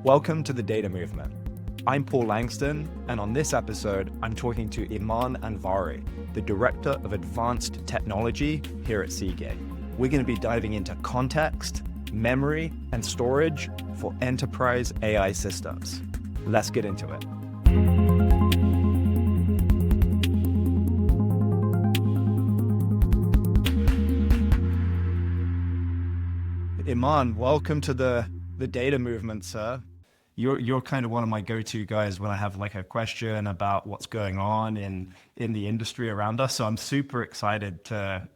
Welcome to the Data Movement. I'm Paul Langston, and on this episode, I'm talking to Iman Anvari, the Director of Advanced Technology here at Seagate. We're going to be diving into context, memory, and storage for enterprise AI systems. Let's get into it. Iman, welcome to the Data Movement, sir. You're kind of one of my go-to guys when I have like a question about what's going on in the industry around us. So I'm super excited to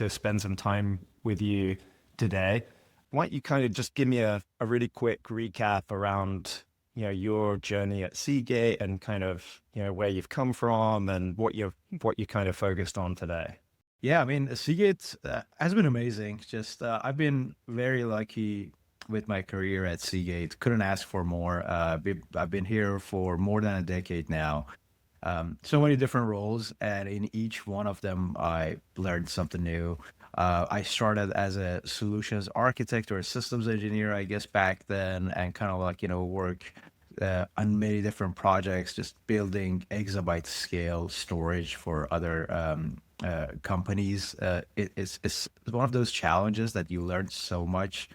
spend some time with you today. Why don't you kind of just give me a really quick recap around your journey at Seagate and kind of where you've come from and what you kind of focused on today. Yeah, I mean, Seagate has been amazing. I've been very lucky with my career at Seagate. Couldn't ask for more. I've been here for more than a decade now. So many different roles, and in each one of them, I learned something new. I started as a solutions architect or a systems engineer, I guess, back then, and kind of like, work on many different projects, just building exabyte scale storage for other companies. It's one of those challenges that you learn so much,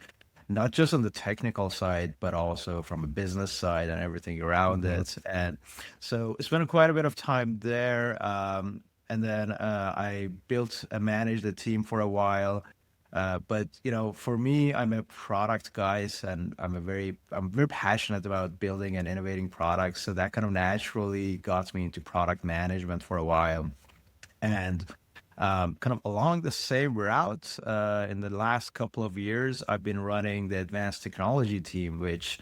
not just on the technical side, but also from a business side and everything around it. And so I spent quite a bit of time there. And then I built and managed a team for a while. But for me, I'm a product guy, and I'm very passionate about building and innovating products. So that kind of naturally got me into product management for a while. And kind of along the same route, in the last couple of years, I've been running the advanced technology team, which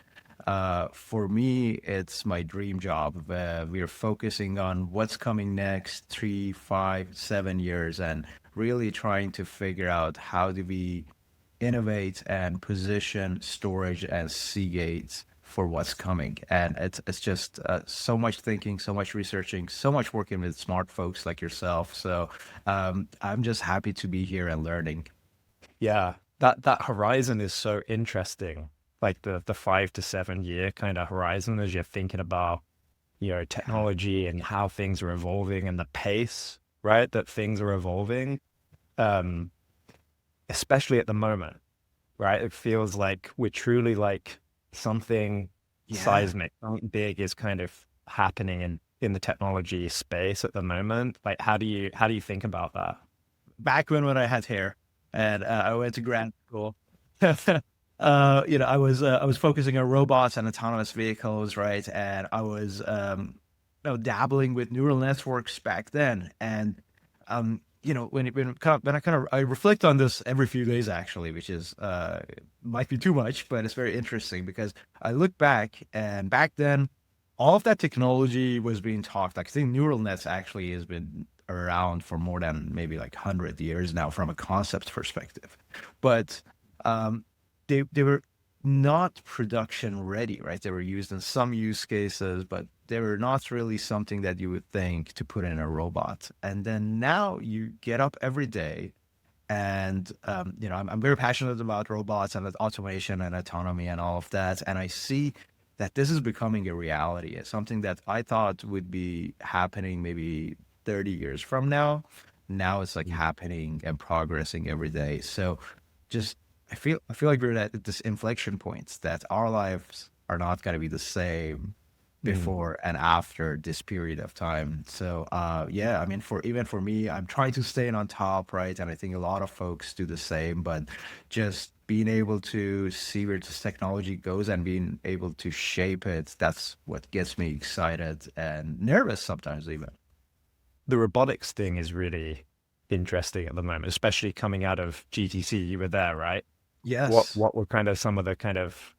for me, it's my dream job. We're focusing on what's coming next 3, 5, 7 years and really trying to figure out how do we innovate and position storage and Seagate for what's coming. And it's just so much thinking, so much researching, so much working with smart folks like yourself. So I'm just happy to be here and learning. Yeah, that horizon is so interesting. Like the 5 to 7 year kind of horizon as you're thinking about, technology and how things are evolving and the pace, right, that things are evolving, especially at the moment, right? It feels like we're truly like something seismic, something big is kind of happening in the technology space at the moment. Like, how do you think about that? Back when I had hair and I went to grad school, I was focusing on robots and autonomous vehicles, right? And I was dabbling with neural networks back then. And I reflect on this every few days actually, which is might be too much, but it's very interesting because I look back, and back then all of that technology was being talked. Like, I think neural nets actually has been around for more than maybe like 100 years now from a concept perspective, but they were not production ready, right? They were used in some use cases, but they were not really something that you would think to put in a robot. And then now you get up every day, and I'm very passionate about robots and automation and autonomy and all of that. And I see that this is becoming a reality. It's something that I thought would be happening maybe 30 years from now. Now it's like happening and progressing every day. So just I feel like we're at this inflection point that our lives are not going to be the same before and after this period of time. So yeah, I mean, even for me, I'm trying to stay on top, right? And I think a lot of folks do the same, but just being able to see where this technology goes and being able to shape it, that's what gets me excited and nervous sometimes even. The robotics thing is really interesting at the moment, especially coming out of GTC. You were there, right? Yes. What were kind of some of the kind of,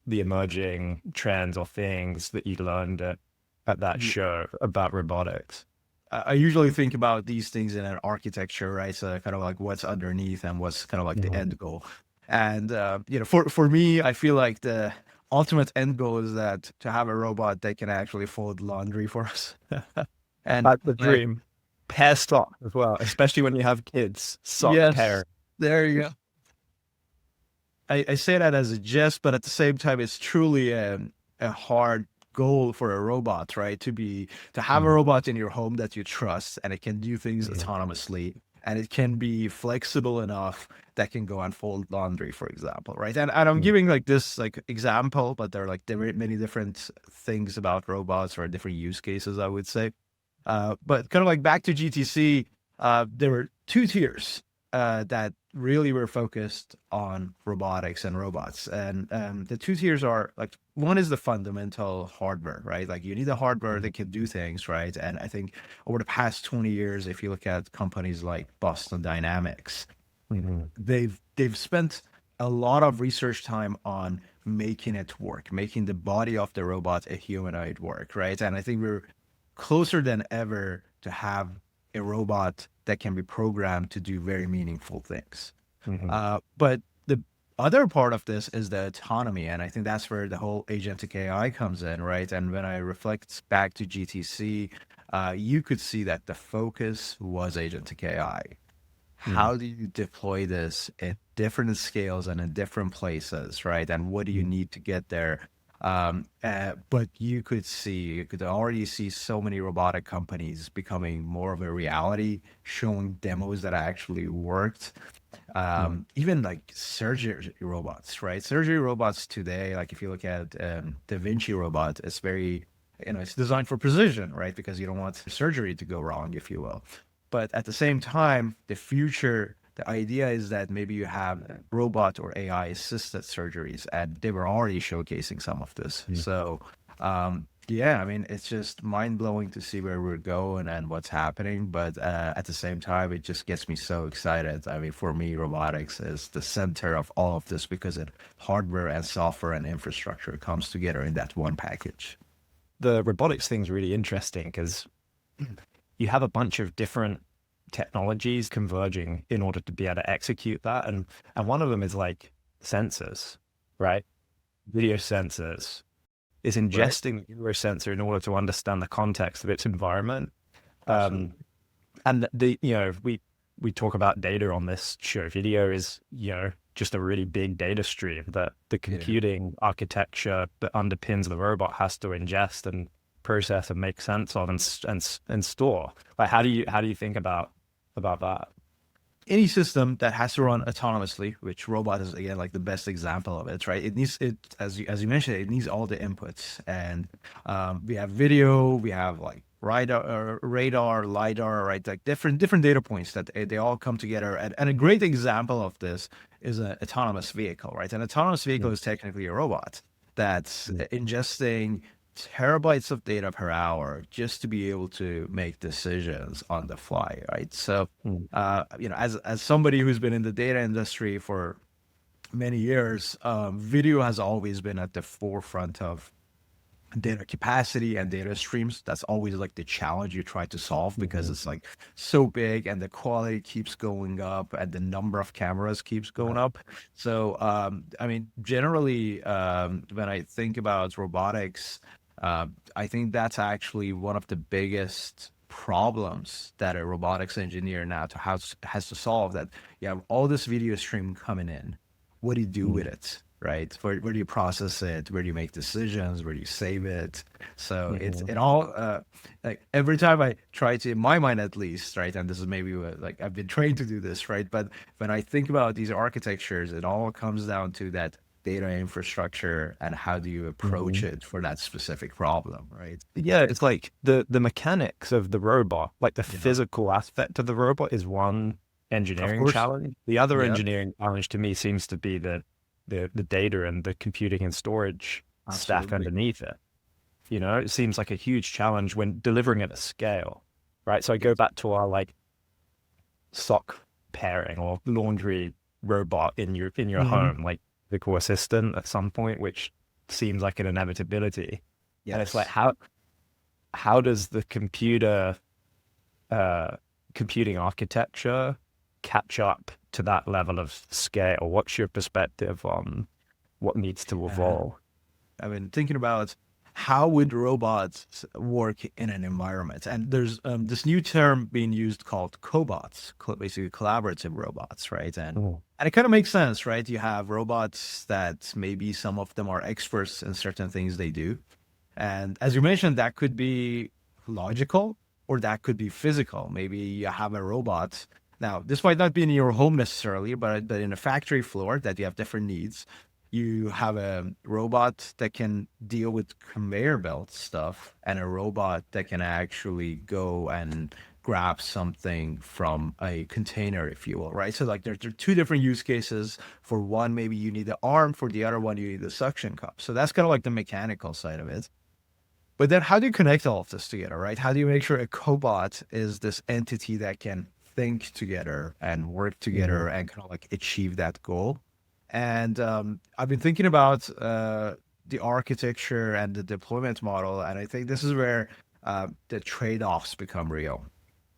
the emerging trends or things that you learned at that show about robotics? I usually think about these things in an architecture, right? So kind of like what's underneath and what's kind of like the end goal. And for me, I feel like the ultimate end goal is that to have a robot that can actually fold laundry for us. And That's the dream. Pair sock as well, especially when you have kids. Sock yes, pair. there you go. I say that as a jest, but at the same time, it's truly a hard goal for a robot, right? To have a Mm. robot in your home that you trust and it can do things Yeah. autonomously and it can be flexible enough that can go and fold laundry, for example, right? And I'm Mm. giving like this like example, but there are like many different things about robots or different use cases, I would say. But kind of like back to GTC, there were two tiers that really were focused on robotics and robots. And the two tiers are like, one is the fundamental hardware, right? Like you need a hardware that can do things, right? And I think over the past 20 years, if you look at companies like Boston Dynamics, Mhm. they've spent a lot of research time on making it work, making the body of the robot a humanoid work, right? And I think we're closer than ever to have a robot that can be programmed to do very meaningful things. Mhm. But the other part of this is the autonomy, and I think that's where the whole agentic AI comes in, right? And when I reflect back to GTC, you could see that the focus was agentic AI. Mm. How do you deploy this at different scales and in different places, right? And what do you Mm. need to get there? But you could already see so many robotic companies becoming more of a reality, showing demos that actually worked. Mm. Even like surgery robots, right? Surgery robots today, like if you look at Da Vinci robot, it's very, it's designed for precision, right? Because you don't want surgery to go wrong, if you will. But at the same time, the future, the idea is that maybe you have robot or AI assisted surgeries, and they were already showcasing some of this. Mm. So, yeah, I mean, it's just mind blowing to see where we're going and what's happening. But at the same time, it just gets me so excited. I mean, for me, robotics is the center of all of this because it hardware and software and infrastructure comes together in that one package. The robotics thing's really interesting because you have a bunch of different technologies converging in order to be able to execute that. And one of them is like sensors, right? Video sensors is Right? ingesting the video sensor in order to understand the context of its environment. Um, Absolutely. and we talk about data on this show. Video is, just a really big data stream that the Yeah. computing architecture that underpins the robot has to ingest and process and make sense of and store. Like, how do you think about that? Any system that has to run autonomously, which robot is again like the best example of it, right? It needs it as you mentioned, it needs all the inputs, and we have video, we have like radar, lidar, right? Like different data points that they all come together. And a great example of this is an autonomous vehicle, right? An autonomous vehicle Mm. is technically a robot that's Mm. ingesting terabytes of data per hour just to be able to make decisions on the fly, right? So Mm. as somebody who's been in the data industry for many years, video has always been at the forefront of data capacity and data streams. That's always like the challenge you try to solve because Mhm. it's like so big and the quality keeps going up and the number of cameras keeps going Right. up. So, I mean, generally, when I think about robotics, I think that's actually one of the biggest problems that a robotics engineer now has to solve, that you have all this video stream coming in. What do you do with Mm. it? Right? Where do you process it? Where do you make decisions? Where do you save it? So it's Mhm. it all like every time I try to, in my mind at least, right? And this is maybe what, like I've been trained to do this, right? But when I think about these architectures, it all comes down to that data infrastructure and how do you approach Mhm. it for that specific problem, right? Yeah, it's like the mechanics of the robot, like the Yeah, physical aspect of the robot is one of engineering course. challenge. The other Yeah, engineering challenge to me seems to be the data and the computing and storage stack absolutely. underneath it. It seems like a huge challenge when delivering at a scale, right? So I go Yes. back to our like sock pairing or laundry robot in your Hmm. home, like the core assistant at some point, which seems like an inevitability. And it's like Yes. how does the uh, computing architecture catch up to that level of scale? What's your perspective on what needs to evolve? I've been thinking about how would robots work in an environment, and there's this new term being used called cobots, basically collaborative robots, right? And Mm. And it kind of makes sense, right? You have robots that maybe some of them are experts in certain things they do. And as you mentioned, that could be logical or that could be physical. Maybe you have a robot. Now, this might not be in your home necessarily, but in a factory floor that you have different needs. You have a robot that can deal with conveyor belt stuff and a robot that can actually go and grab something from a container, if you will, right? So like there are two different use cases. For one, maybe you need the arm. For the other one, you need the suction cup. So that's kind of like the mechanical side of it. But then how do you connect all of this together, right? How do you make sure a cobot is this entity that can think together and work Mhm. together and kind of like achieve that goal? And I've been thinking about the architecture and the deployment model, and I think this is where the trade-offs become real.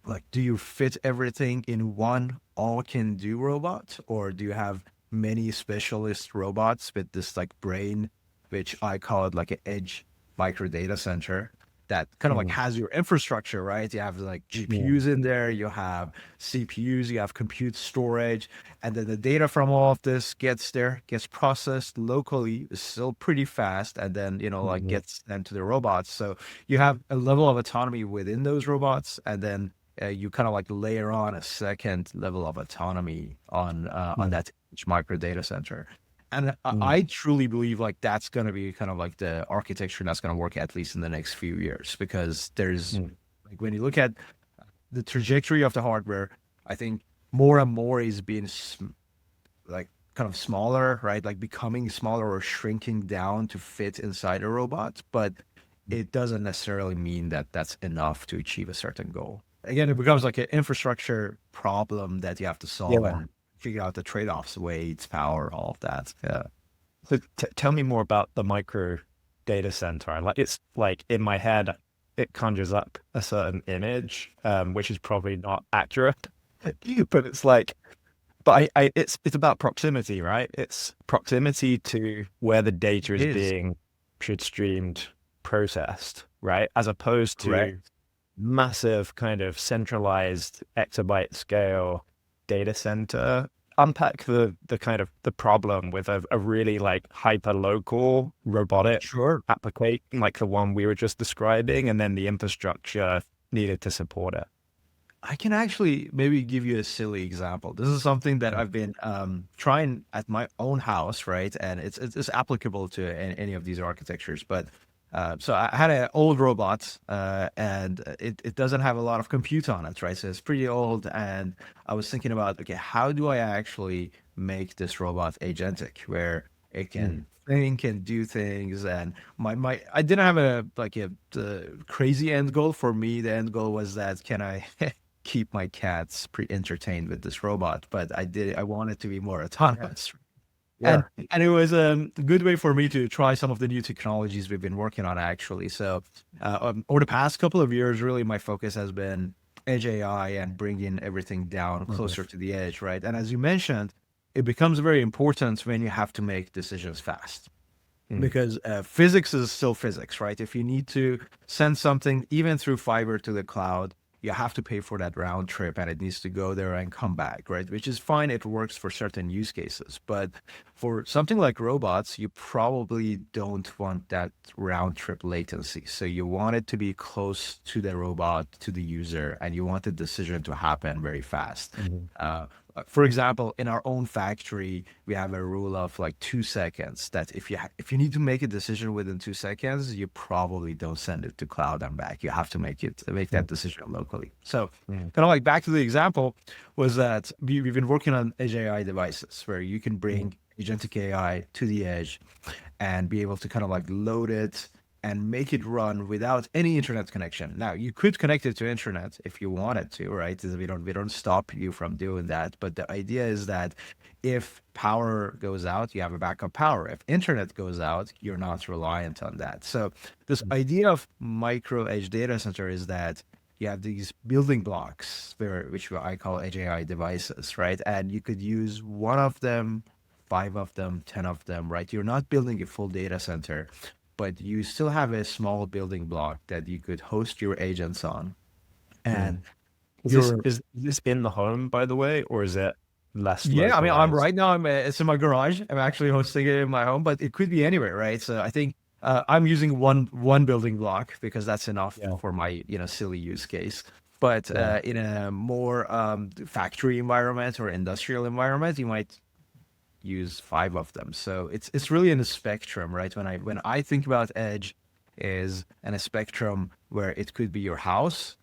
Like, do you fit everything in one all can do robot, or do you have many specialist robots with this like brain, which I call it like an edge micro data center that kind of like Mhm. has your infrastructure, right? You have like Yeah. GPUs in there, you have CPUs, you have compute storage, and then the data from all of this gets there, gets processed locally, is still pretty fast, and then, like Mhm. gets them to the robots. So you have a level of autonomy within those robots, and then you kind of like layer on a second level of autonomy on Mhm. that micro data center. And Mhm. I truly believe like that's going to be kind of like the architecture that's going to work at least in the next few years, because there's Mhm. like when you look at the trajectory of the hardware, I think more and more is being like kind of smaller, right? Like becoming smaller or shrinking down to fit inside a robot, but it doesn't necessarily mean that that's enough to achieve a certain goal. Again, it becomes like an infrastructure problem that you have to solve Yeah. and figure out the trade-offs, weights, power, all of that. Yeah. So tell me more about the micro data center. It's like in my head, it conjures up a certain image, which is probably not accurate, but it's like, but it's about proximity, right? It's proximity to where the data It is is. being streamed, processed, right? As opposed to Correct. massive kind of centralized exabyte scale data center. Unpack the kind of the problem with a really like hyper local robotic Sure. application like the one we were just describing, and then the infrastructure needed to support it. I can actually maybe give you a silly example. This is something that Mm. I've been trying at my own house, right? And it's applicable to any of these architectures. But so I had an old robot, and it doesn't have a lot of compute on it, right? So it's pretty old. And I was thinking about, okay, how do I actually make this robot agentic, where it Mm. can think and do things? And my I didn't have a like a the crazy end goal. For me, the end goal was that can I keep my cats pretty entertained with this robot, but I wanted to be more autonomous. Yeah. And it was a good way for me to try some of the new technologies we've been working on actually. So over the past couple of years, really my focus has been edge AI and bringing everything down Mhm. closer to the edge, right? And as you mentioned, it becomes very important when you have to make decisions fast, Mm. because physics is still physics, right? If you need to send something even through fiber to the cloud, you have to pay for that round trip and it needs to go there and come back, right? Which is fine. It works for certain use cases. But for something like robots, you probably don't want that round trip latency. So you want it to be close to the robot, to the user, and you want the decision to happen very fast. Mhm. Uh, for example, in our own factory, we have a rule of like 2 seconds. That if you need to make a decision within 2 seconds, you probably don't send it to cloud and back. You have to make that Mm. decision locally. So, Mm. kind of like back to the example, was that we've been working on edge AI devices where you can Mm. bring agentic AI to the edge and be able to kind of like load it and make it run without any internet connection. Now, you could connect it to internet if you wanted to, right? We don't stop you from doing that, but the idea is that if power goes out, you have a backup power. If internet goes out, you're not reliant on that. So this Mm. idea of micro edge data center is that you have these building blocks which I call AGI devices, right? And you could use one of them, five of them, 10 of them, right? You're not building a full data center, but you still have a small building block that you could host your agents on. And Mm. you're Is this in the home, by the way, or is it less Yeah, I mean, I'm localized. right now. It's in my garage. I'm actually hosting it in my home, but it could be anywhere, right? So I think I'm using one building block because that's enough Yeah, for my silly use case. But yeah. in a more factory environment or industrial environment, you might use five of them. So it's really in a spectrum, right? When I think about edge, is in a spectrum where it could be your house,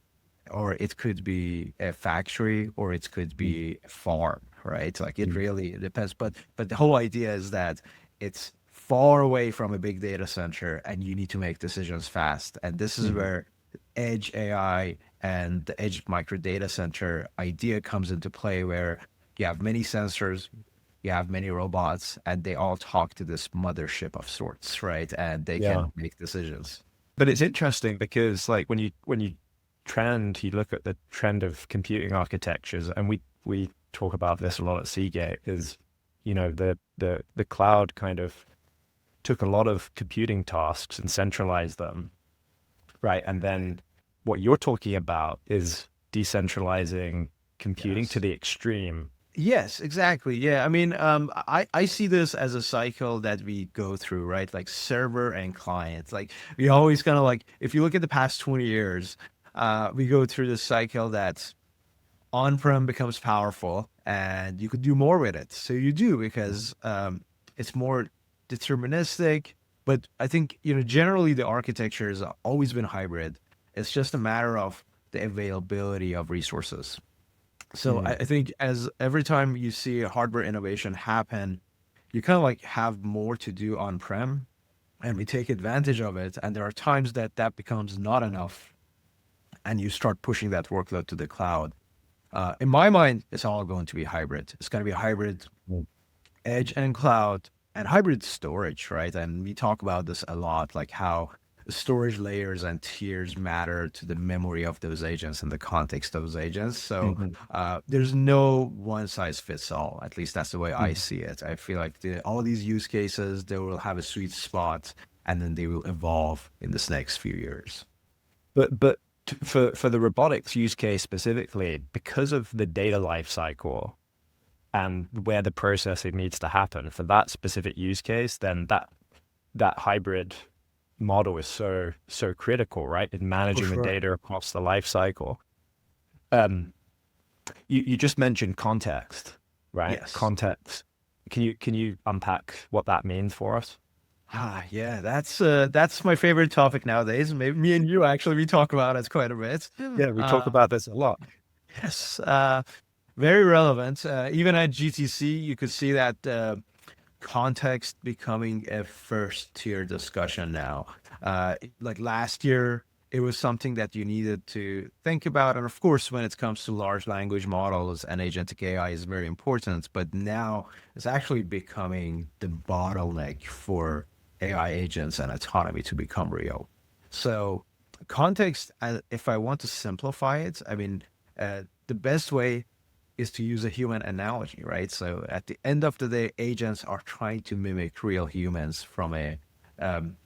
or it could be a factory, or it could Mm, be a farm, right? Like it mm, really depends. But the whole idea is that it's far away from a big data center and you need to make decisions fast. And this is mhm. where edge AI and the edge micro data center idea comes into play, where you have many sensors, you have many robots, and they all talk to this mothership of sorts, right? And they Yeah. can make decisions. But it's interesting because like you look at the trend of computing architectures, and we talk about this a lot at Seagate, is the cloud kind of took a lot of computing tasks and centralized them, right? And then what you're talking about is decentralizing computing to Yes. the extreme. Yes, exactly. Yeah. I mean, I see this as a cycle that we go through, right? Like server and client. Like we always kind of like, if you look at the past 20 years, we go through this cycle that on-prem becomes powerful and you could do more with it. So you do because it's more deterministic. But I think, generally the architecture has always been hybrid. It's just a matter of the availability of resources. So I, Mm, I think as every time you see a hardware innovation happen, you kind of like have more to do on-prem and we take advantage of it. And there are times that that becomes not enough and you start pushing that workload to the cloud. In my mind, it's all going to be hybrid. It's going to be a hybrid mm, edge and cloud and hybrid storage, right? And we talk about this a lot, like how storage layers and tiers matter to the memory of those agents and the context of those agents. So mhm, there's no one size fits all. At least that's the way I mm. see it. I feel like all these use cases, they will have a sweet spot and then they will evolve in this next few years. For the robotics use case specifically, because of the data life cycle and where the processing needs to happen for that specific use case, then that hybrid model is so critical, right? In For managing the sure. data across the life cycle. Um, you just mentioned context, right? Yes. Context. Can you unpack what that means for us? Yeah, that's my favorite topic nowadays. Maybe me and you actually we talk about it quite a bit. Yeah, we talk Uh, about this a lot. yes, very relevant. Even at GTC, you could see that context becoming a first tier discussion now. Like last year, it was something that you needed to think about, and of course, when it comes to large language models and agentic AI is very important. But now it's actually becoming the bottleneck for AI agents and autonomy to become real. So, context, if I want to simplify it, I mean, the best way is to use a human analogy, right? So, at the end of the day, agents are trying to mimic real humans from a um,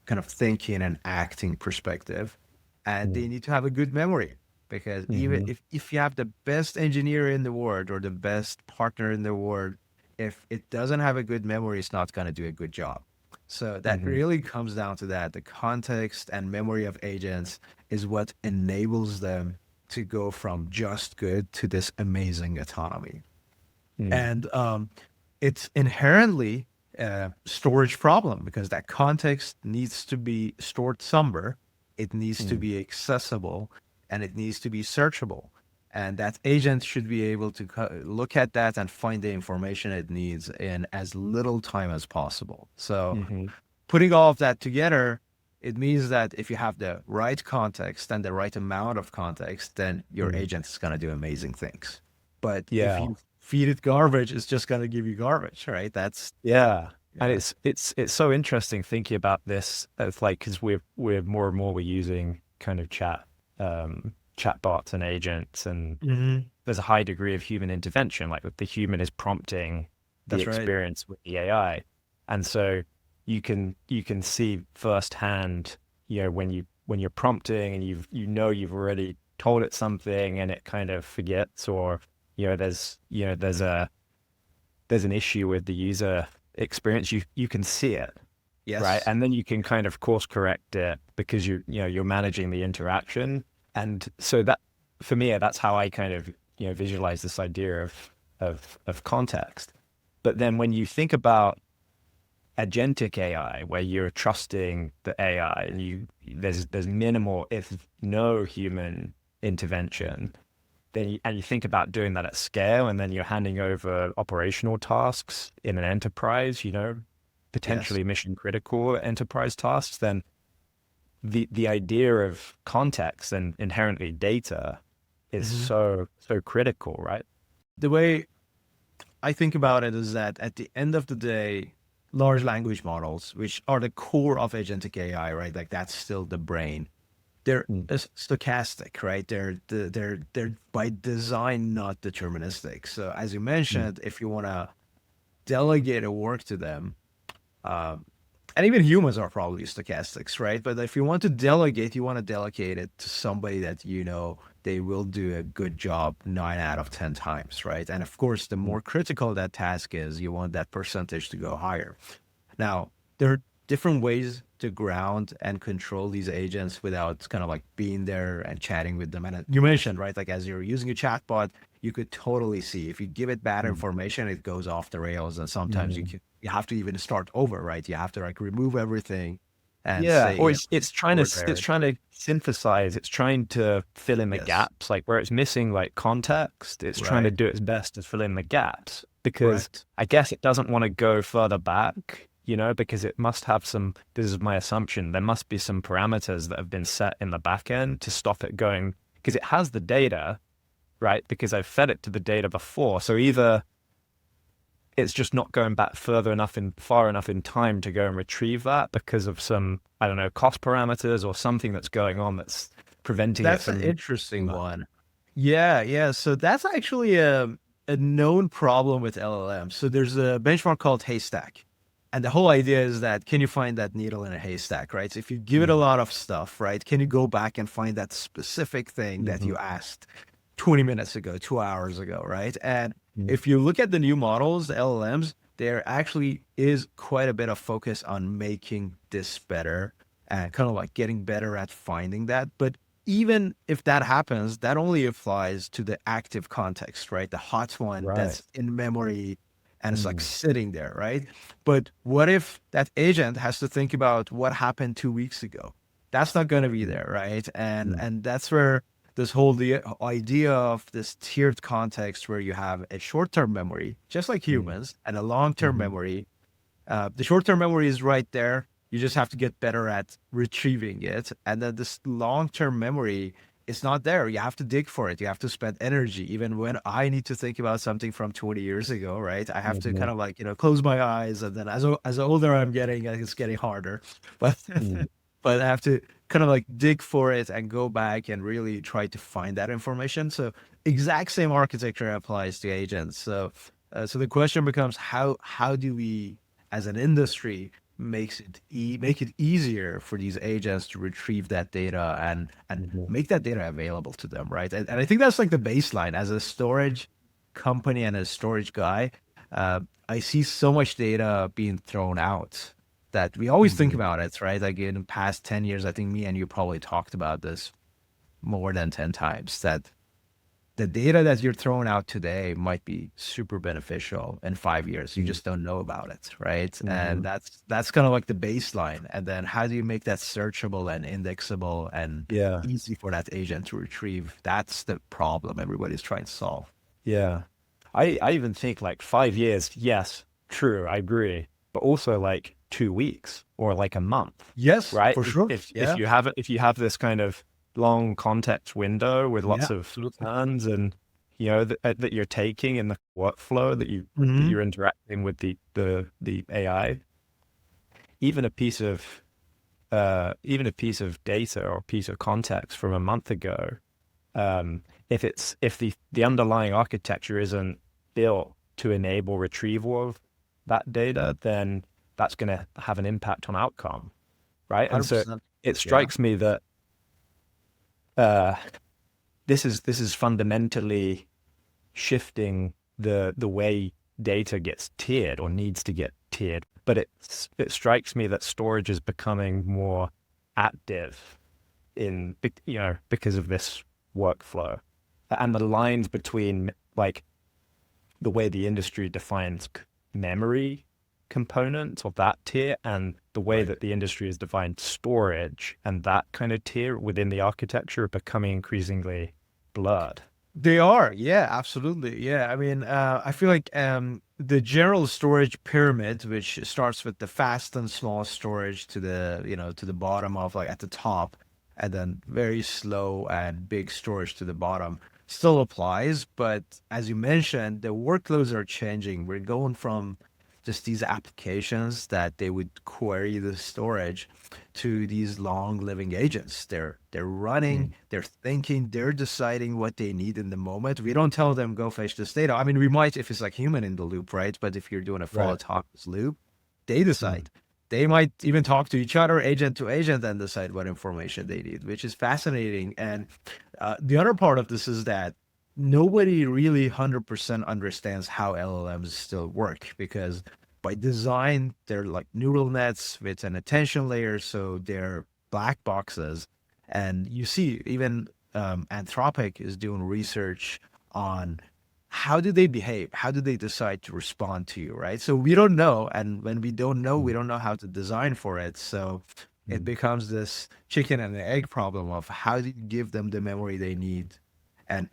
kind of thinking and acting perspective. And they need to have a good memory because even Mm-hmm. if you have the best engineer in the world or the best partner in the world, if it doesn't have a good memory, it's not going to do a good job. So that Hmm. really comes down to that. The context and memory of agents is what enables them to go from just good to this amazing autonomy. Mm, And it's inherently a storage problem because that context needs to be stored somewhere. It needs to mm, be accessible and it needs to be searchable. And that agent should be able to look at that and find the information it needs in as little time as possible. So, mm-hmm. putting all of that together, it means that if you have the right context and the right amount of context, then your Mm. agent is going to do amazing things. But if Yeah. you feed it garbage, it's just going to give you garbage, right? That's, Yeah. And yeah, it's so interesting thinking about this as like because we're more and more we're using kind of chatbots and agents, and hmm, there's a high degree of human intervention, like the human is prompting the that's right. experience with the AI. And so you can see firsthand, when you're prompting and you've already told it something and it kind of forgets, or there's there's an issue with the user experience, you can see it, right? Yes. And then you can kind of course correct it because you're managing the interaction. And so that, for me, that's how I kind of, visualize this idea of context. But then when you think about agentic AI, where you're trusting the AI and there's minimal, if no human intervention, and you think about doing that at scale, and then you're handing over operational tasks in an enterprise, Yes. potentially mission critical enterprise tasks, then the idea of context and inherently data is Hmm. so critical, right? The way I think about it is that at the end of the day, large language models, which are the core of agentic AI, right? Like that's still the brain. They're Mm, stochastic, right? They're by design not deterministic. So as you mm, mentioned, if you want to delegate a work to them, um, and even humans are probably stochastics, right? But if you want to delegate, you want to delegate it to somebody that you know they will do a good job 9 out of 10 times, right? And of course, the mm. more critical that task is, you want that percentage to go higher. Now, there are different ways to ground and control these agents without kind of like being there and chatting with them. And you mentioned, right, like as you're using a chatbot, you could totally see if you give it bad Mm. information, it goes off the rails. And sometimes Mm. you have to even start over, right? You have to like remove everything and Yeah, say, or yeah, it's trying to over it's there. trying to synthesize, it's trying to fill in the Yes, gaps, like where it's missing like context, it's trying to right, do its best to fill in the gaps because correct. I guess it doesn't want to go further back, because it must have some, this is my assumption, there must be some parameters that have been set in the back end to stop it going because it has the data, right? Because I've fed it to the data before. So either it's just not going back far enough in time to go and retrieve that because of some, I don't know, cost parameters or something that's going on that's preventing it That's an from interesting one. Yeah, yeah. So that's actually a known problem with LLM. So there's a benchmark called Haystack. And the whole idea is that can you find that needle in a haystack, right? So if you give it a Mm, lot of stuff, right, can you go back and find that specific thing that mhm, you asked 20 minutes ago, 2 hours ago, right? And mm, if you look at the new models, the LLMs, there actually is quite a bit of focus on making this better and kind of like getting better at finding that. But even if that happens, that only applies to the active context, right? The hot one right. that's in memory and it's like Mm, sitting there, right? But what if that agent has to think about what happened 2 weeks ago? That's not going to be mm, there, right? And mm, and that's where this whole the idea of this tiered context where you have a short-term memory, just like mm, humans, and a long-term mhm, memory. The short-term memory is right there. You just have to get better at retrieving it. And then this long-term memory is not there. You have to dig for it. You have to spend energy. Even when I need to think about something from 20 years ago, right? I have to mhm, kind of like, close my eyes. And then as older I'm getting, it's getting harder. But mm, but I have to kind of like dig for it and go back and really try to find that information. So exact same architecture applies to agents. So the question becomes how do we as an industry make it easier for these agents to retrieve that data and mhm. make that data available to them, right? And I think that's like the baseline as a storage company and a storage guy. I see so much data being thrown out that we always think Mhm. about it, right? Like in the past 10 years, I think me and you probably talked about this more than 10 times that the data that you're throwing out today might be super beneficial in 5 years. You Mm, just don't know about it, right? And mhm. that's kind of like the baseline. And then how do you make that searchable and indexable and Yeah, easy for that agent to retrieve? That's the problem everybody's trying to solve. yeah. I even think like 5 years, yes, true, I agree. But also like 2 weeks or like a month, Yes, right? for If sure. if if Yeah. you have it, if you have this kind of long context window with lots Yeah, of absolutely. turns and that you're taking in the workflow that Hmm. you're interacting with the AI, even a piece of data or a piece of context from a month ago, um, if the underlying architecture isn't built to enable retrieval of that data, then that's going to have an impact on outcome, right? And so 100%. it Yeah. strikes me that uh, this is fundamentally shifting the way data gets tiered or needs to get tiered, but it strikes me that storage is becoming more active because of this workflow, and the lines between like the way the industry defines memory components of that tier and the way Right. that the industry has defined storage and that kind of tier within the architecture are becoming increasingly blurred. They are, yeah, absolutely. Yeah. I mean, I feel like the general storage pyramid, which starts with the fast and small storage to the bottom of like at the top, and then very slow and big storage to the bottom, still applies. But as you mentioned, the workloads are changing. We're going from just these applications that they would query the storage to these long living agents. They're running, Mm. they're thinking, they're deciding what they need in the moment. We don't tell them go fetch this data. I mean, we might if it's like human in the loop, right? But if you're doing a full Right. autonomous loop, they Mm. decide. They might even talk to each other, agent to agent, and decide what information they need, which is fascinating. And the other part of this is that nobody really 100% understands how LLMs still work because by design, they're like neural nets with an attention layer. So they're black boxes. And you see, even Anthropic is doing research on how do they behave? How do they decide to respond to you, right? So we don't know. And when we don't know, we Mm. don't know how to design for it. So it Mm. becomes this chicken and the egg problem of how do you give them the memory they need. And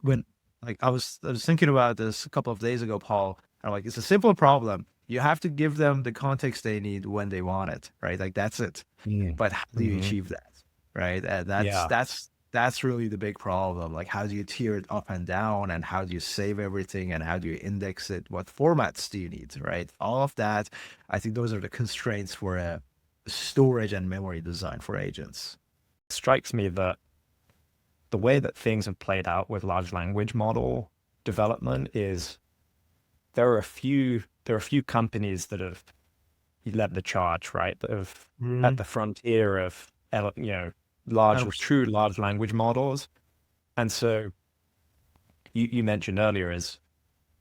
when like I was thinking about this a couple of days ago, Paul. I'm like, it's a simple problem. You have to give them the context they need when they want it, right? Like that's it. Mm. But how do you Mhm. achieve that, right? And that's Yeah. that's that's really the big problem. Like, how do you tier it up and down, and how do you save everything, and how do you index it? What formats do you need, right? All of that. I think those are the constraints for a storage and memory design for agents. It strikes me that the way that things have played out with large language model development is there are a few companies that have led the charge, right? That have at Mm, the frontier of large 100%. true large language models. And so you mentioned earlier is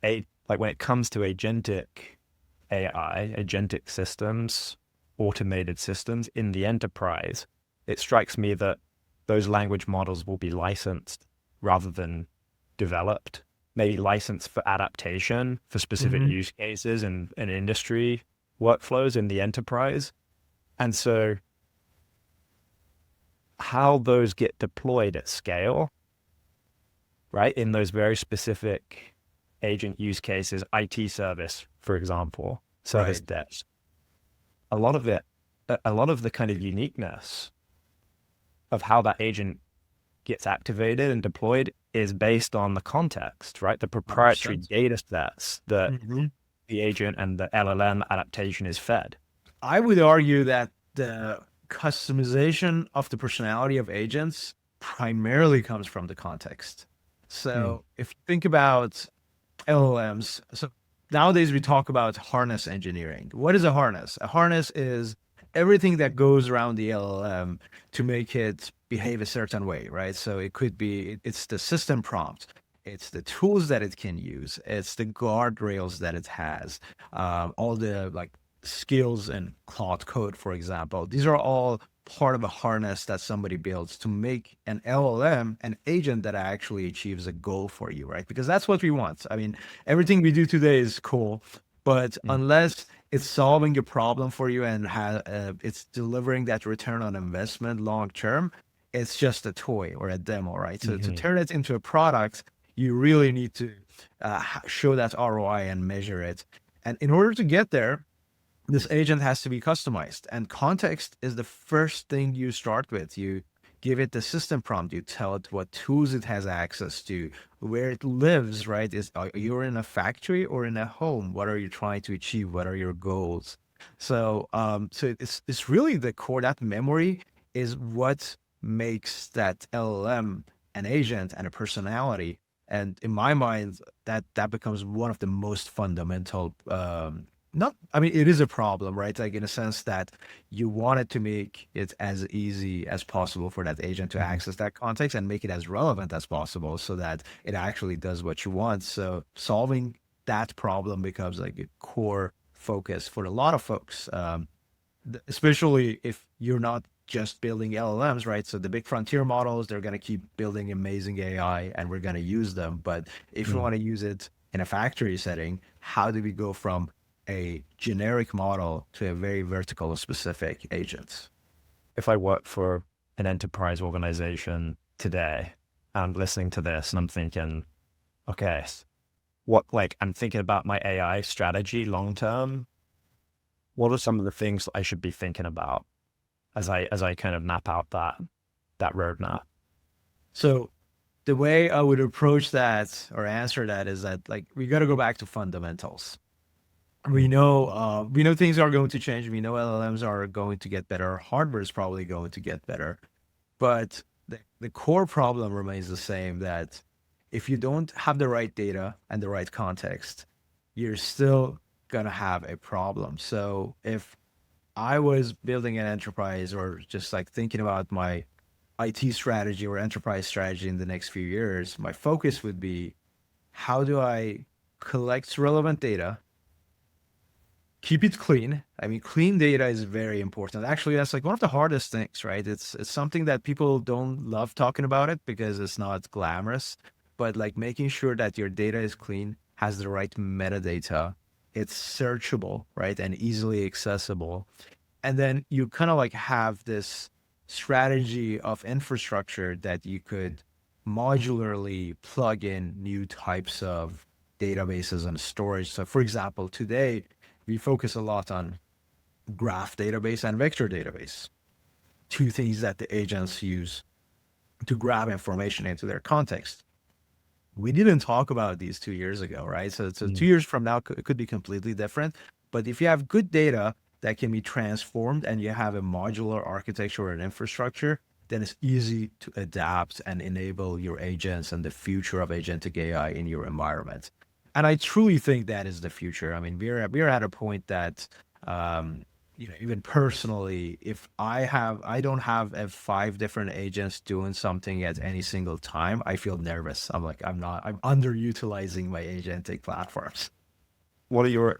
a like when it comes to agentic AI, agentic systems, automated systems in the enterprise, it strikes me that those language models will be licensed rather than developed, maybe licensed for adaptation for specific Hmm. use cases and industry workflows in the enterprise. And so how those get deployed at scale, right, in those very specific agent use cases, IT service, for example, service Right. desk, a lot of it, a lot of the kind of uniqueness of how that agent gets activated and deployed is based on the context, right? The proprietary 100%. data sets that Hmm. the agent and the LLM adaptation is fed. I would argue that the customization of the personality of agents primarily comes from the context. Mm. So if you think about LLMs, so nowadays we talk about harness engineering. What is a harness? A harness is everything that goes around the LLM to make it behave a certain way, right? So it could be it's the system prompt, it's the tools that it can use, it's the guardrails that it has, all the like skills and Claude code, for example. These are all part of a harness that somebody builds to make an LLM an agent that actually achieves a goal for you, right? Because that's what we want. I mean, everything we do today is cool, but Mm. unless it's solving a problem for you and it's delivering that return on investment long term, it's just a toy or a demo, right? So to Mhm. turn it into a product, you really need to show that ROI and measure it. And in order to get there, this agent has to be customized, and context is the first thing you start with. You give it the system prompt, you tell it what tools it has access to, where it lives, right? Is you're in a factory or in a home? What are you trying to achieve? What are your goals? So it's really the core. That memory is what makes that LLM an agent and a personality. And in my mind, that becomes one of the most fundamental not, I mean, it is a problem, right? Like in a sense that you want it to make it as easy as possible for that agent to Mhm. access that context and make it as relevant as possible so that it actually does what you want. So solving that problem becomes like a core focus for a lot of folks, especially if you're not just building LLMs, right? So the big frontier models, they're going to keep building amazing AI and we're going to use them. But if we Mm. want to use it in a factory setting, how do we go from a generic model to a very vertical specific agent? If I work for an enterprise organization today, I'm listening to this and I'm thinking, okay, what, like, I'm thinking about my AI strategy long term. What are some of the things that I should be thinking about as I kind of map out that roadmap? So the way I would approach that or answer that is that like we got to go back to fundamentals. Mm. We know things are going to change. We know LLMs are going to get better. Hardware is probably going to get better, but the core problem remains the same. That if you don't have the right data and the right context, you're still gonna have a problem. So if I was building an enterprise or just like thinking about my IT strategy or enterprise strategy in the next few years, my focus would be how do I collect relevant data, keep it clean. I mean, clean data is very important. Actually, that's like one of the hardest things, right? It's something that people don't love talking about it because it's not glamorous, but like making sure that your data is clean, has the right metadata, it's searchable, right? And easily accessible. And then you kind of like have this strategy of infrastructure that you could modularly plug in new types of databases and storage. So for example, today we focus a lot on graph database and vector database, two things that the agents use to grab information into their context. We didn't talk about these 2 years ago, right? So Mm. 2 years from now, it could be completely different. But if you have good data that can be transformed and you have a modular architecture or an infrastructure, then it's easy to adapt and enable your agents and the future of agentic AI in your environment. And I truly think that is the future. I mean, we're at a point that um, even personally, if I don't have 5 different agents doing something at any single time, I feel nervous. I'm underutilizing my agentic platforms. What are your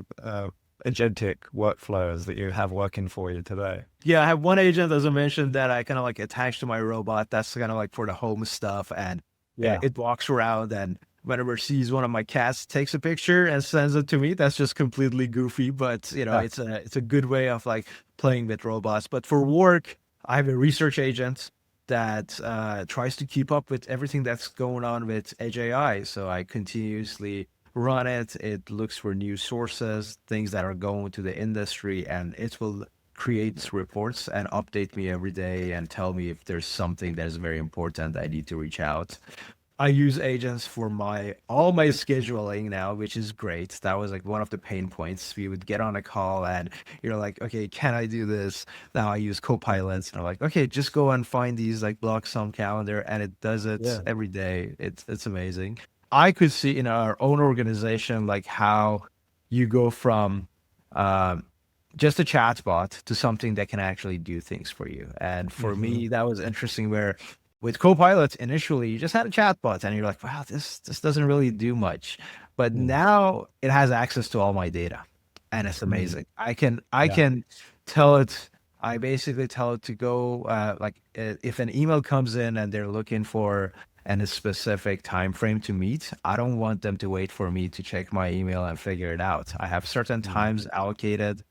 agentic workflows that you have working for you today? Yeah, I have one agent, as I mentioned, that I kind of like attach to my robot. That's kind of like for the home stuff, and Yeah. it walks around and whenever it sees one of my cats, takes a picture and sends it to me. That's just completely goofy, but Yeah. it's a good way of like playing with robots. But for work, I have a research agent that tries to keep up with everything that's going on with Edge AI. So I continuously run it. It looks for new sources, things that are going to the industry, and it will create reports and update me every day and tell me if there's something that is very important I need to reach out. I use agents for my all my scheduling now, which is great. That was like one of the pain points. We would get on a call and you're like, okay, can I do this? Now I use co-pilots and I'm like, okay, just go and find these, like block some calendar, and it does it Yeah. every day. It's amazing. I could see in our own organization like how you go from um, just a chatbot to something that can actually do things for you. And for Hmm. me, that was interesting where with Copilot, initially you just had a chatbot and you're like, wow, this doesn't really do much. But Mm. now it has access to all my data and it's Mm. amazing. I Yeah. can tell it, I basically tell it to go if an email comes in and they're looking for a specific time frame to meet, I don't want them to wait for me to check my email and figure it out. I have certain Mm. times allocated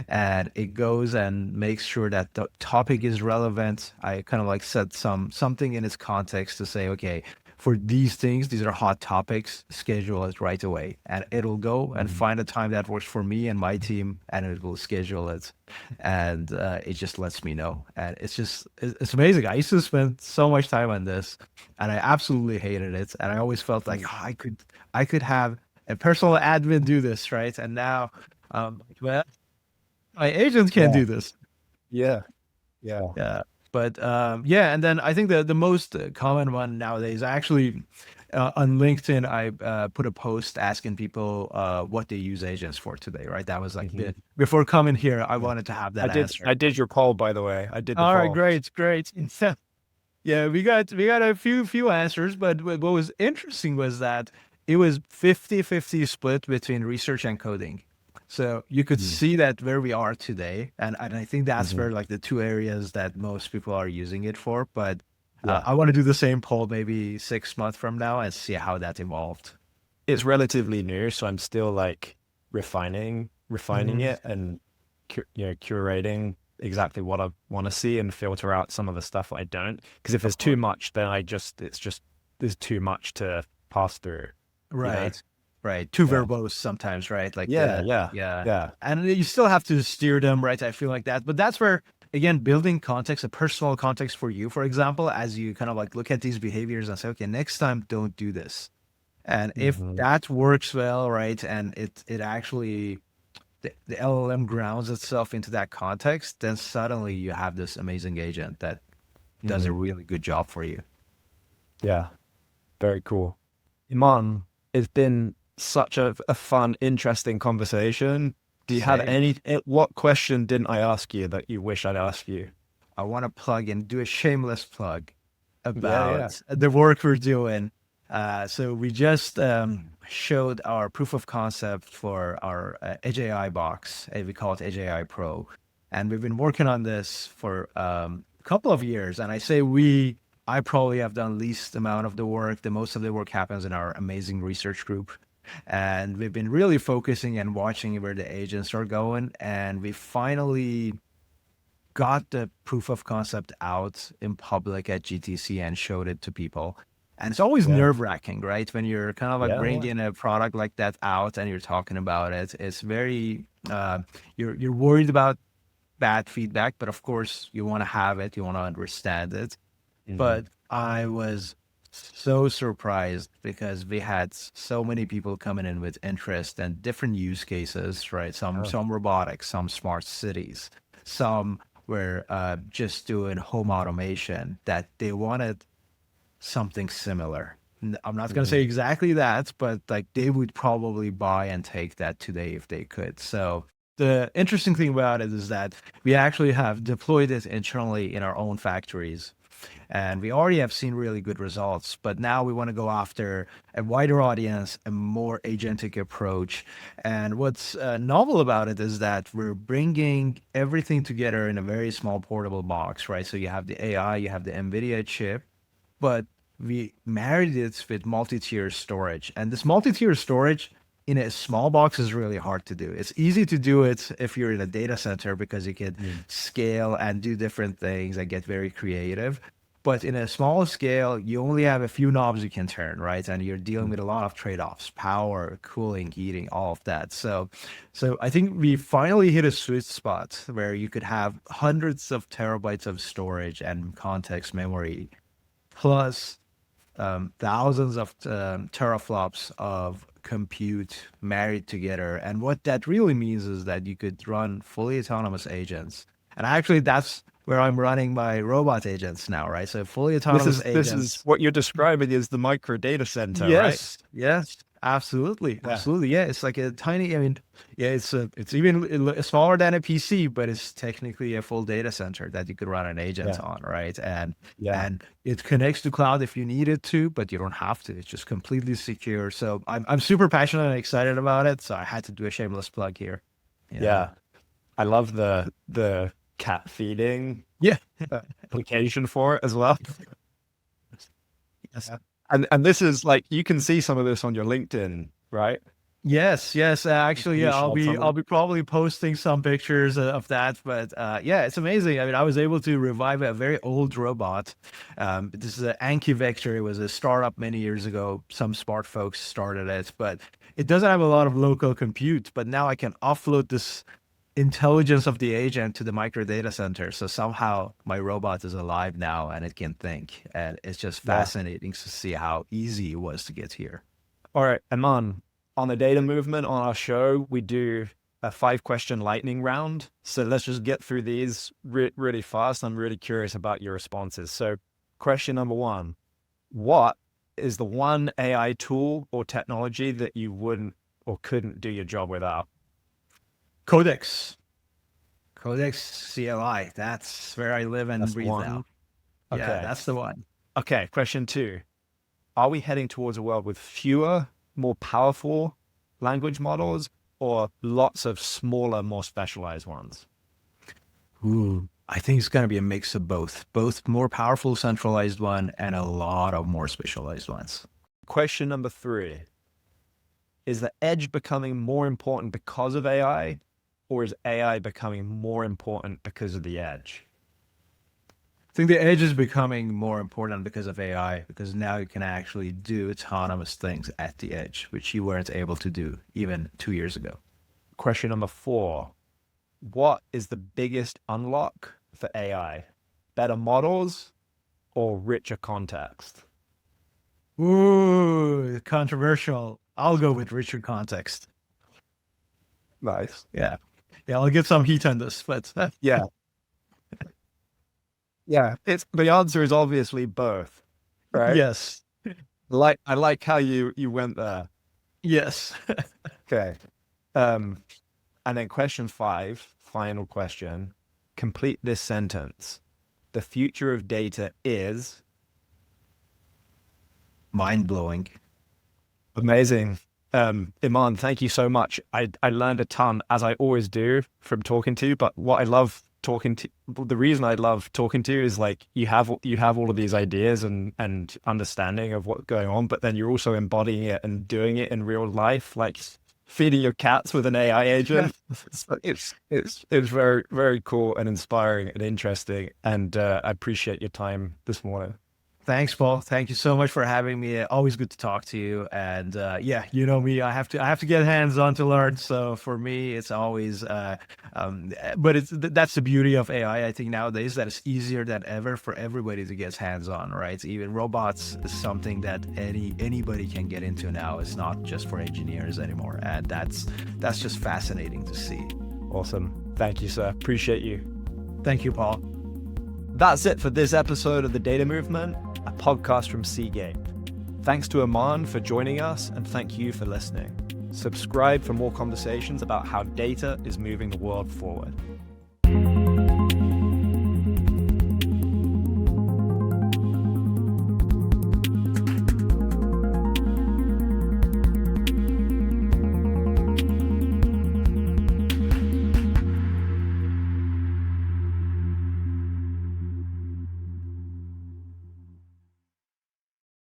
and it goes and makes sure that the topic is relevant. I kind of like set something in its context to say, okay, for these things, these are hot topics, schedule it right away. And it'll go and Mm. find a time that works for me and my team, and it will schedule it. And it just lets me know. And it's amazing. I used to spend so much time on this, and I absolutely hated it. And I always felt like Mm. oh, I could have a personal admin do this, right? And now, well, my agent can't Yeah. do this. Yeah. Yeah. Yeah. But yeah, and then I think the most common one nowadays, actually, on LinkedIn, I put a post asking people what they use agents for today, right? That was like Hmm. before coming here, I Yeah. wanted to have that answer. I did your poll, by the way. I did the All right, poll. great, great. Yeah, we got a few answers, but what was interesting was that it was 50-50 split between research and coding. So you could see that where we are today. And I think that's Mm-hmm. where like the two areas that most people are using it for. But Yeah. I want to do the same poll maybe 6 months from now and see how that evolved. It's relatively new, so I'm still like refining Mhm. it and curating exactly what I want to see and filter out some of the stuff I don't. Because if there's Of too course. much, then it's just there's too much to pass through, you know? Right. Right. Too Yeah. verbose sometimes, right? Like Yeah, the, yeah, yeah. yeah. And you still have to steer them, right? I feel like that. But that's where, again, building context, a personal context for you, for example, as you kind of like look at these behaviors and say, okay, next time don't do this. And if Hmm. that works well, right, and it actually the LLM grounds itself into that context, then suddenly you have this amazing agent that does a Hmm. really good job for you. Yeah, very cool. Iman, it's been such a fun, interesting conversation. Do you have Same. what question didn't I ask you that you wish I'd asked you? I want to plug in, do a shameless plug Yeah, yeah. about the work we're doing. So we just showed our proof of concept for our Edge AI box. We call it Edge AI Pro, and we've been working on this for a couple of years. And I say we, I probably have done least amount of the work. The most of the work happens in our amazing research group. And we've been really focusing and watching where the agents are going. And we finally got the proof of concept out in public at GTC and showed it to people. And it's always Yeah, nerve wracking, right? When you're kind of like yeah, yeah. bringing a product like that out and you're talking about it, it's very, you're worried about bad feedback, but of course you want to have it, you want to understand it. Hmm. But I was so surprised because we had so many people coming in with interest and different use cases, right? Oh. Some robotics, some smart cities, some were just doing home automation that they wanted something similar. I'm not going to say Hmm. exactly that, but like they would probably buy and take that today if they could. So the interesting thing about it is that we actually have deployed it internally in our own factories. And we already have seen really good results, but now we want to go after a wider audience, a more agentic approach. And what's novel about it is that we're bringing everything together in a very small portable box, right? So you have the AI, you have the NVIDIA chip, but we married it with multi-tier storage. And this multi-tier storage in a small box is really hard to do. It's easy to do it if you're in a data center because you can Mm. scale and do different things and get very creative. But in a small scale, you only have a few knobs you can turn, right? And you're dealing with a lot of trade-offs, power, cooling, heating, all of that. So I think we finally hit a sweet spot where you could have hundreds of terabytes of storage and context memory plus thousands of teraflops of compute married together. And what that really means is that you could run fully autonomous agents. And actually, that's where I'm running my robot agents now, right? So fully autonomous This is agents. what you're describing is the micro data center, right? Yes, yes, absolutely, Yeah, absolutely. Yeah, it's like a tiny. I mean, yeah, it's even smaller than a PC, but it's technically a full data center that you could run an agent yeah, on, right? yeah. And it connects to cloud if you need it to, but you don't have to. It's just completely secure. So I'm super passionate and excited about it. So I had to do a shameless plug here. Yeah. Yeah. I love the cat feeding Yeah. application for it as well. Yes. Yeah. And this is like you can see some of this on your LinkedIn, right? Yes, yes. Actually, You yeah, shared some of I'll it. be probably posting some pictures of that. But yeah, it's amazing. I mean, I was able to revive a very old robot. This is an Anki Vector. It was a startup many years ago. Some smart folks started it, but it doesn't have a lot of local compute. But now I can offload this intelligence of the agent to the micro data center. So somehow my robot is alive now and it can think. And it's just Yeah. fascinating to see how easy it was to get here. All right, Aman, on the data movement on our show, we do a 5 question lightning round. So let's just get through these really fast. I'm really curious about your responses. So, question number one, what is the one AI tool or technology that you wouldn't or couldn't do your job without? Codex. Codex CLI. That's where I live and That's the breathe now. one. Yeah, Okay. that's the one. Okay. Question two, are we heading towards a world with fewer more powerful language models or lots of smaller, more specialized ones? Ooh, I think it's going to be a mix of both more powerful centralized one and a lot of more specialized ones. Question number 3. Is the edge becoming more important because of AI, or is AI becoming more important because of the edge? I think the edge is becoming more important because of AI, because now you can actually do autonomous things at the edge, which you weren't able to do even 2 years ago. Question number 4. What is the biggest unlock for AI? Better models or richer context? Ooh, controversial. I'll go with richer context. Nice. Yeah. Yeah, I'll get some heat on this, but Yeah. Yeah. The answer is obviously both, right? yes. I like how you went there. Yes. Okay. And then question 5, final question. Complete this sentence. The future of data is Mind blowing. amazing. Iman, thank you so much. I learned a ton, as I always do, from talking to you. But what I love the reason I love talking to you is like you have all of these ideas and understanding of what's going on, but then you're also embodying it and doing it in real life, like feeding your cats with an AI agent. It's very, very cool and inspiring and interesting. And I appreciate your time this morning. Thanks, Paul. Thank you so much for having me. Always good to talk to you. And yeah, you know me. I have to get hands on to learn. So for me, it's always. But that's the beauty of AI. I think nowadays that it's easier than ever for everybody to get hands on. Right? Even robots is something that anybody can get into now. It's not just for engineers anymore, and that's just fascinating to see. Awesome. Thank you, sir. Appreciate you. Thank you, Paul. That's it for this episode of The Data Movement, a podcast from Seagate. Thanks to Iman for joining us, and thank you for listening. Subscribe for more conversations about how data is moving the world forward.